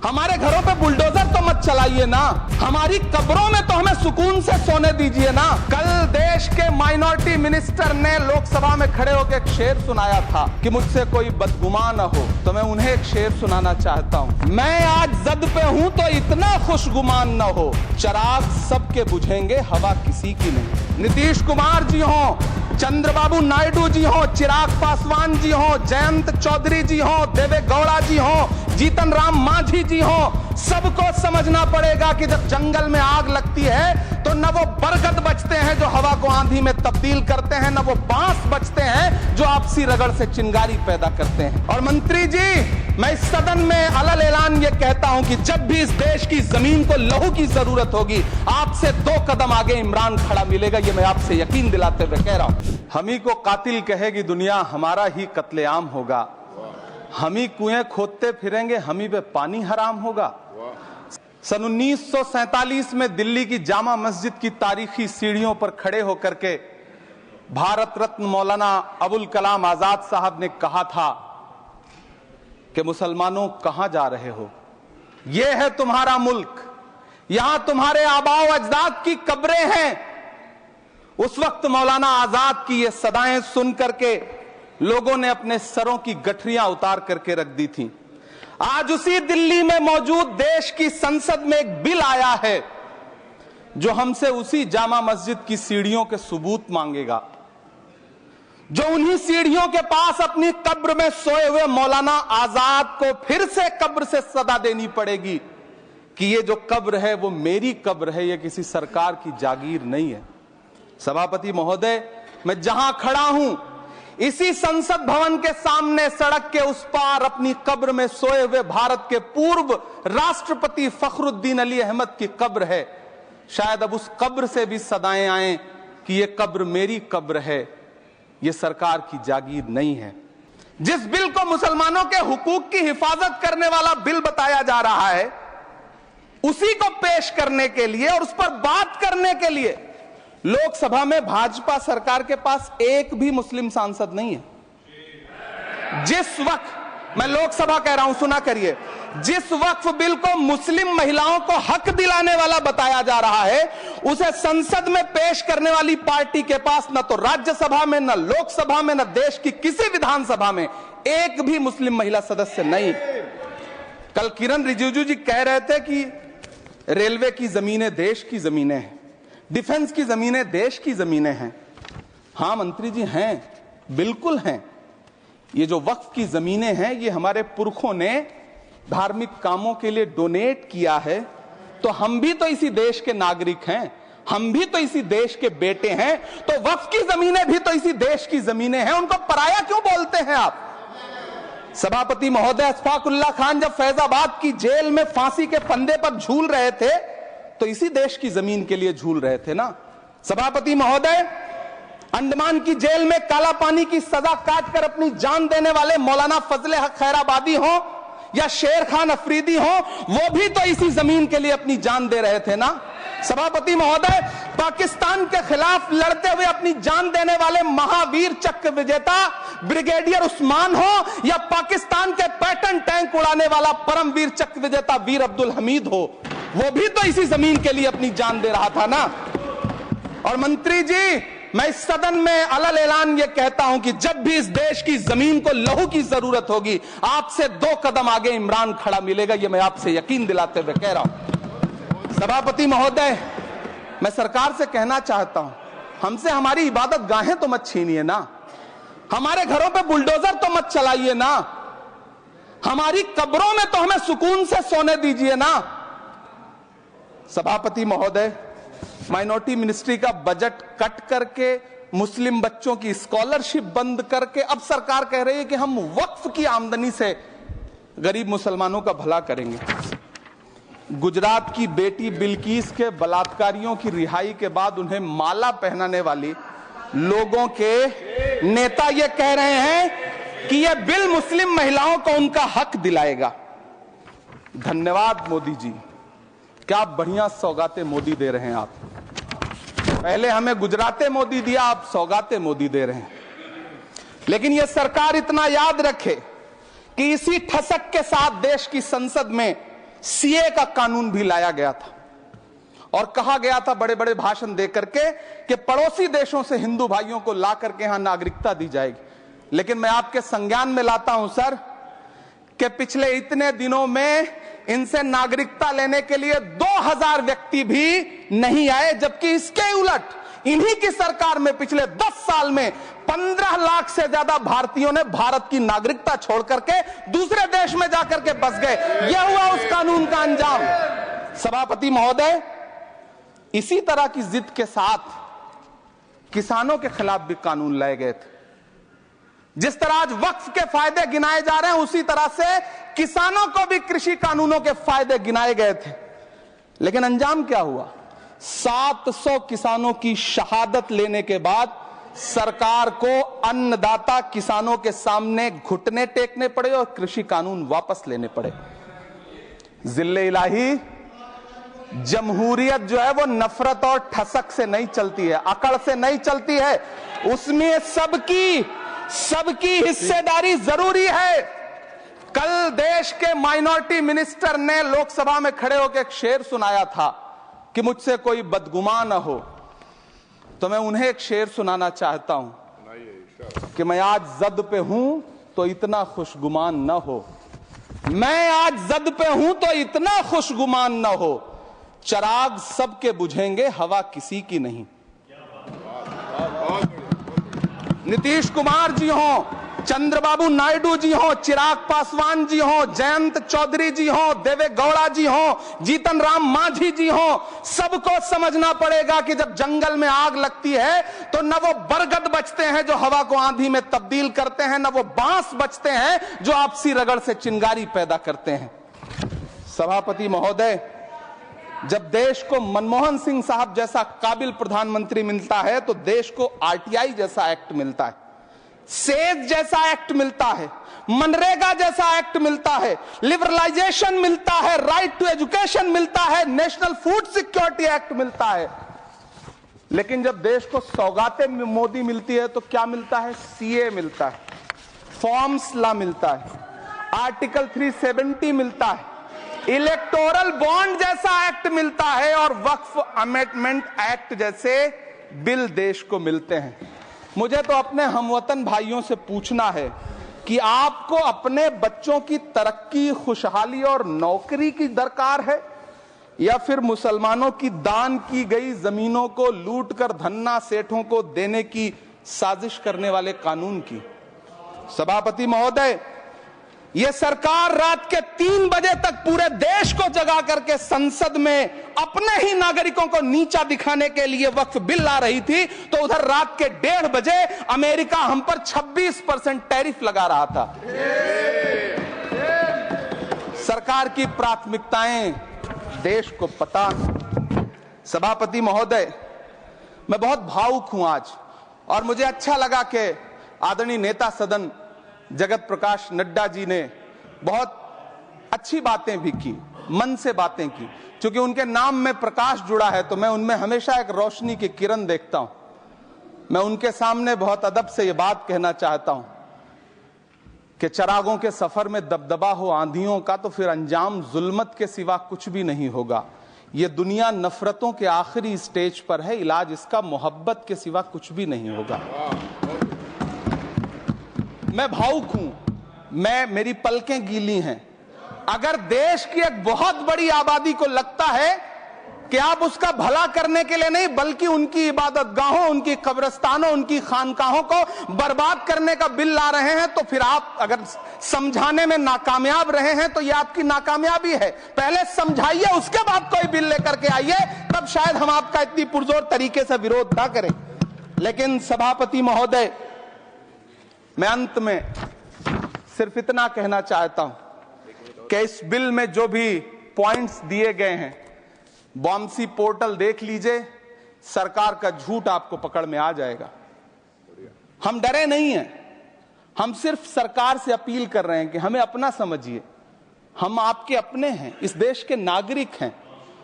हमारे घरों पे बुलडोजर तो मत चलाइए ना, हमारी कब्रों में तो हमें सुकून से सोने दीजिए ना। कल देश के माइनॉरिटी मिनिस्टर ने लोकसभा में खड़े होकर एक शेर सुनाया था कि मुझसे कोई बदगुमान न हो, तो मैं उन्हें एक शेर सुनाना चाहता हूं। मैं आज जद पे हूं तो इतना खुशगुमान न हो, चिराग सबके बुझेंगे हवा किसी की नहीं। नीतीश कुमार जी हो, चंद्रबाबू नायडू जी हो, चिराग पासवान जी हो, जयंत चौधरी जी हो, देवे गौड़ा जी हो, जीतन राम मांझी जी हो, सबको समझना पड़ेगा कि जब जंगल में आग लगती है तो न वो बरगद बचते हैं जो हवा को आंधी में तब्दील करते हैं, न वो बांस बचते हैं जो आपसी रगड़ से चिंगारी पैदा करते हैं। और मंत्री जी, मैं इस सदन में अलग ऐलान ये कहता हूं कि जब भी इस देश की जमीन को लहू की जरूरत होगी, आपसे 2 कदम आगे इमरान खड़ा मिलेगा, ये मैं आपसे यकीन दिलाते हुए कह रहा हूं। हम ही को कातिल कहेगी दुनिया, हमारा ही कत्लेआम होगा। हम ही कुएं खोदते फिरेंगे, हम ही पे पानी हराम होगा। सन 1947 में दिल्ली की जामा मस्जिद की तारीखी सीढ़ियों पर खड़े होकर के भारत रत्न मौलाना अबुल कलाम आजाद साहब ने कहा था कि मुसलमानों कहां जा रहे हो, यह है तुम्हारा मुल्क, यहां तुम्हारे आबाओ अजदाद की कब्रें हैं। उस वक्त मौलाना आजाद की ये सदाएं सुन करके लोगों ने अपने सरों की गठरियां उतार करके रख दी थी। आज उसी दिल्ली में मौजूद देश की संसद में एक बिल आया है जो हमसे उसी जामा मस्जिद की सीढ़ियों के सबूत मांगेगा, जो उन्हीं सीढ़ियों के पास अपनी कब्र में सोए हुए मौलाना आजाद को फिर से कब्र से सदा देनी पड़ेगी कि ये जो कब्र है वो मेरी कब्र है, ये किसी सरकार की जागीर नहीं है। सभापति महोदय, मैं जहां खड़ा हूं इसी संसद भवन के सामने सड़क के उस पार अपनी कब्र में सोए हुए भारत के पूर्व राष्ट्रपति फखरुद्दीन अली अहमद की कब्र है। शायद अब उस कब्र से भी सदाएं आए कि ये कब्र मेरी कब्र है, ये सरकार की जागीर नहीं है। जिस बिल को मुसलमानों के हुकूक की हिफाजत करने वाला बिल बताया जा रहा है, उसी को पेश करने के लिए और उस पर बात करने के लिए लोकसभा में भाजपा सरकार के पास एक भी मुस्लिम सांसद नहीं है। जिस वक्त, मैं लोकसभा कह रहा हूं, सुना करिए, जिस वक्फ बिल को मुस्लिम महिलाओं को हक दिलाने वाला बताया जा रहा है, उसे संसद में पेश करने वाली पार्टी के पास न तो राज्यसभा में, न लोकसभा में, न देश की किसी विधानसभा में एक भी मुस्लिम महिला सदस्य नहीं। कल किरण रिजिजू जी कह रहे थे कि रेलवे की जमीनें देश की जमीनें हैं, डिफेंस की जमीनें देश की जमीनें हैं। हां मंत्री जी, हैं, बिल्कुल हैं। ये जो वक्फ की जमीनें हैं, ये हमारे पुरखों ने धार्मिक कामों के लिए डोनेट किया है, तो हम भी तो इसी देश के नागरिक हैं, हम भी तो इसी देश के बेटे हैं, तो वक्फ की जमीनें भी तो इसी देश की जमीनें हैं, उनको पराया क्यों बोलते हैं आप? सभापति महोदय, अशफाकुल्लाह खान जब फैजाबाद की जेल में फांसी के फंदे पर झूल रहे थे तो इसी देश की जमीन के लिए झूल रहे थे ना। सभापति महोदय, अंडमान की जेल में काला पानी की सजा काटकर अपनी जान देने वाले मौलाना फजले हक खैराबादी हो या शेर खान अफरीदी हो, वो भी तो इसी जमीन के लिए अपनी जान दे रहे थे ना। सभापति महोदय, पाकिस्तान के खिलाफ लड़ते हुए अपनी जान देने वाले महावीर चक्र विजेता ब्रिगेडियर उस्मान हो या पाकिस्तान के पैटर्न टैंक उड़ाने वाला परमवीर चक्र विजेता वीर अब्दुल हमीद हो, वो भी तो इसी जमीन के लिए अपनी जान दे रहा था ना। और मंत्री जी, मैं इस सदन में अलग ऐलान ये कहता हूं कि जब भी इस देश की जमीन को लहू की जरूरत होगी, आपसे 2 कदम आगे इमरान खड़ा मिलेगा, ये मैं आपसे यकीन दिलाते हुए कह रहा हूं। सभापति महोदय, मैं सरकार से कहना चाहता हूं, हमसे हमारी इबादत गाहें तो मत छीनिए ना, हमारे घरों पे बुलडोजर तो मत चलाइए ना, हमारी कब्रों में तो हमें सुकून से सोने दीजिए ना। सभापति महोदय, माइनॉरिटी मिनिस्ट्री का बजट कट करके, मुस्लिम बच्चों की स्कॉलरशिप बंद करके अब सरकार कह रही है कि हम वक्फ की आमदनी से गरीब मुसलमानों का भला करेंगे। गुजरात की बेटी बिल्किस के बलात्कारियों की रिहाई के बाद उन्हें माला पहनाने वाली लोगों के नेता ये कह रहे हैं कि यह बिल मुस्लिम महिलाओं को उनका हक दिलाएगा। धन्यवाद मोदी जी, क्या बढ़िया सौगातें मोदी दे रहे हैं आप। पहले हमें गुजराते मोदी दिया, आप सौगातें मोदी दे रहे हैं। लेकिन यह सरकार इतना याद रखे कि इसी ठसक के साथ देश की संसद में सीए का कानून भी लाया गया था और कहा गया था बड़े बड़े भाषण देकर के कि पड़ोसी देशों से हिंदू भाइयों को ला करके यहां नागरिकता दी जाएगी। लेकिन मैं आपके संज्ञान में लाता हूं सर कि पिछले इतने दिनों में इनसे नागरिकता लेने के लिए 2000 व्यक्ति भी नहीं आए, जबकि इसके उलट इन्हीं की सरकार में पिछले 10 साल में 15 लाख से ज्यादा भारतीयों ने भारत की नागरिकता छोड़ करके दूसरे देश में जाकर के बस गए। यह हुआ उस कानून का अंजाम। सभापति महोदय, इसी तरह की जिद के साथ किसानों के खिलाफ भी कानून लाए गए थे। जिस तरह आज वक्फ के फायदे गिनाए जा रहे हैं, उसी तरह से किसानों को भी कृषि कानूनों के फायदे गिनाए गए थे। लेकिन अंजाम क्या हुआ? 700 किसानों की शहादत लेने के बाद सरकार को अन्नदाता किसानों के सामने घुटने टेकने पड़े और कृषि कानून वापस लेने पड़े। जिल्ले इलाही, जमहूरियत जो है वो नफरत और ठसक से नहीं चलती है, अकड़ से नहीं चलती है, उसमें सबकी हिस्सेदारी जरूरी है। कल देश के माइनॉरिटी मिनिस्टर ने लोकसभा में खड़े होकर एक शेर सुनाया था कि मुझसे कोई बदगुमान न हो, तो मैं उन्हें एक शेर सुनाना चाहता हूं कि मैं आज जद पे हूं तो इतना खुशगुमान न हो, मैं आज जद पे हूं तो इतना खुशगुमान न हो, चराग सबके बुझेंगे हवा किसी की नहीं। नीतीश कुमार जी हो, चंद्रबाबू नायडू जी हो, चिराग पासवान जी हो, जयंत चौधरी जी हो, देवे गौड़ा जी हो, जीतन राम मांझी जी हो, सबको समझना पड़ेगा कि जब जंगल में आग लगती है तो न वो बरगद बचते हैं जो हवा को आंधी में तब्दील करते हैं, न वो बांस बचते हैं जो आपसी रगड़ से चिंगारी पैदा करते हैं। सभापति महोदय, जब देश को मनमोहन सिंह साहब जैसा काबिल प्रधानमंत्री मिलता है तो देश को आरटीआई जैसा एक्ट मिलता है, सेज जैसा एक्ट मिलता है, मनरेगा जैसा एक्ट मिलता है, लिबरलाइजेशन मिलता है, राइट टू एजुकेशन मिलता है, नेशनल फूड सिक्योरिटी एक्ट मिलता है। लेकिन जब देश को सौगातें मोदी मिलती है तो क्या मिलता है? सीए मिलता है, फॉर्म्स लॉ मिलता है, आर्टिकल 370 मिलता है, इलेक्टोरल बॉन्ड जैसा एक्ट मिलता है और वक्फ अमेंडमेंट एक्ट जैसे बिल देश को मिलते हैं। मुझे तो अपने हमवतन भाइयों से पूछना है कि आपको अपने बच्चों की तरक्की, खुशहाली और नौकरी की दरकार है या फिर मुसलमानों की दान की गई जमीनों को लूट कर धन्ना सेठों को देने की साजिश करने वाले कानून की? सभापति महोदय, यह सरकार रात के 3 बजे तक पूरे देश को जगा करके संसद में अपने ही नागरिकों को नीचा दिखाने के लिए वक्फ बिल ला रही थी, तो उधर रात के 1:30 बजे अमेरिका हम पर 26% टैरिफ लगा रहा था। सरकार की प्राथमिकताएं देश को पता। सभापति महोदय, मैं बहुत भावुक हूं आज, और मुझे अच्छा लगा कि आदरणीय नेता सदन जगत प्रकाश नड्डा जी ने बहुत अच्छी बातें भी की, मन से बातें की। क्योंकि उनके नाम में प्रकाश जुड़ा है तो मैं उनमें हमेशा एक रोशनी की किरण देखता हूं। मैं उनके सामने बहुत अदब से यह बात कहना चाहता हूं कि चरागों के सफर में दबदबा हो आंधियों का तो फिर अंजाम जुल्मत के सिवा कुछ भी नहीं होगा। यह दुनिया नफरतों के आखिरी स्टेज पर है, इलाज इसका मोहब्बत के सिवा कुछ भी नहीं होगा। मैं भावुक हूं, मेरी पलकें गीली हैं। अगर देश की एक बहुत बड़ी आबादी को लगता है कि आप उसका भला करने के लिए नहीं बल्कि उनकी इबादतगाहों, उनकी कब्रिस्तानों, उनकी खानकाहों को बर्बाद करने का बिल ला रहे हैं, तो फिर आप अगर समझाने में नाकामयाब रहे हैं तो यह आपकी नाकामयाबी है। पहले समझाइए, उसके बाद कोई बिल लेकर के आइए, तब शायद हम आपका इतनी पुरजोर तरीके से विरोध ना करें। लेकिन सभापति महोदय, मैं अंत में सिर्फ इतना कहना चाहता हूं कि इस बिल में जो भी पॉइंट्स दिए गए हैं, बॉम्सी पोर्टल देख लीजिए, सरकार का झूठ आपको पकड़ में आ जाएगा। हम डरे नहीं हैं, हम सिर्फ सरकार से अपील कर रहे हैं कि हमें अपना समझिए। हम आपके अपने हैं, इस देश के नागरिक हैं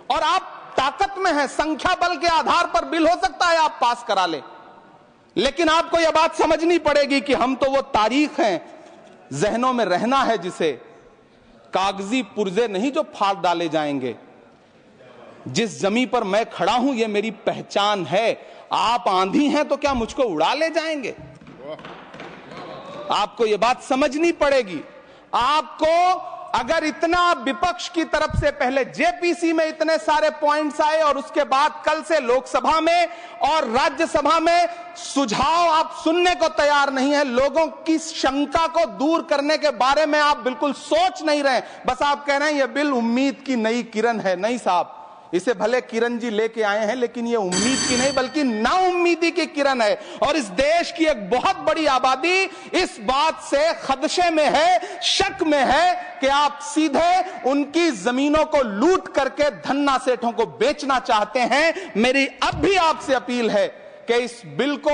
और आप ताकत में हैं। संख्या बल के आधार पर बिल हो सकता है आप पास करा ले, लेकिन आपको यह बात समझनी पड़ेगी कि हम तो वो तारीख हैं, जहनों में रहना है जिसे, कागजी पुर्जे नहीं जो फाड़ डाले जाएंगे। जिस जमीन पर मैं खड़ा हूं ये मेरी पहचान है। आप आंधी हैं तो क्या मुझको उड़ा ले जाएंगे? आपको ये बात समझनी पड़ेगी। आपको अगर इतना विपक्ष की तरफ से पहले जेपीसी में इतने सारे पॉइंट्स आए और उसके बाद कल से लोकसभा में और राज्यसभा में सुझाव आप सुनने को तैयार नहीं है, लोगों की शंका को दूर करने के बारे में आप बिल्कुल सोच नहीं रहे, बस आप कह रहे हैं यह बिल उम्मीद की नई किरण है। नहीं साहब, इसे भले किरण जी लेके आए हैं लेकिन ये उम्मीद की नहीं बल्कि नाउम्मीदी की किरण है। और इस देश की एक बहुत बड़ी आबादी इस बात से खदशे में है, शक में है कि आप सीधे उनकी जमीनों को लूट करके धन्ना सेठों को बेचना चाहते हैं। मेरी अब भी आपसे अपील है कि इस बिल को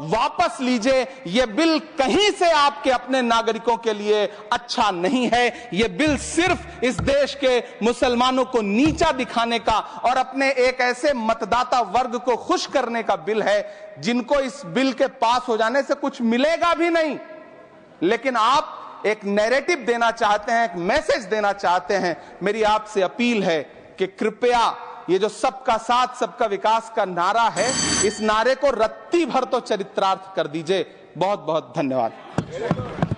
वापस लीजिए। यह बिल कहीं से आपके अपने नागरिकों के लिए अच्छा नहीं है। यह बिल सिर्फ इस देश के मुसलमानों को नीचा दिखाने का और अपने एक ऐसे मतदाता वर्ग को खुश करने का बिल है जिनको इस बिल के पास हो जाने से कुछ मिलेगा भी नहीं। लेकिन आप एक नैरेटिव देना चाहते हैं, एक मैसेज देना चाहते हैं। मेरी आपसे अपील है कि कृपया ये जो सबका साथ सबका विकास का नारा है, इस नारे को रत्ती भर तो चरित्रार्थ कर दीजिए। बहुत बहुत धन्यवाद।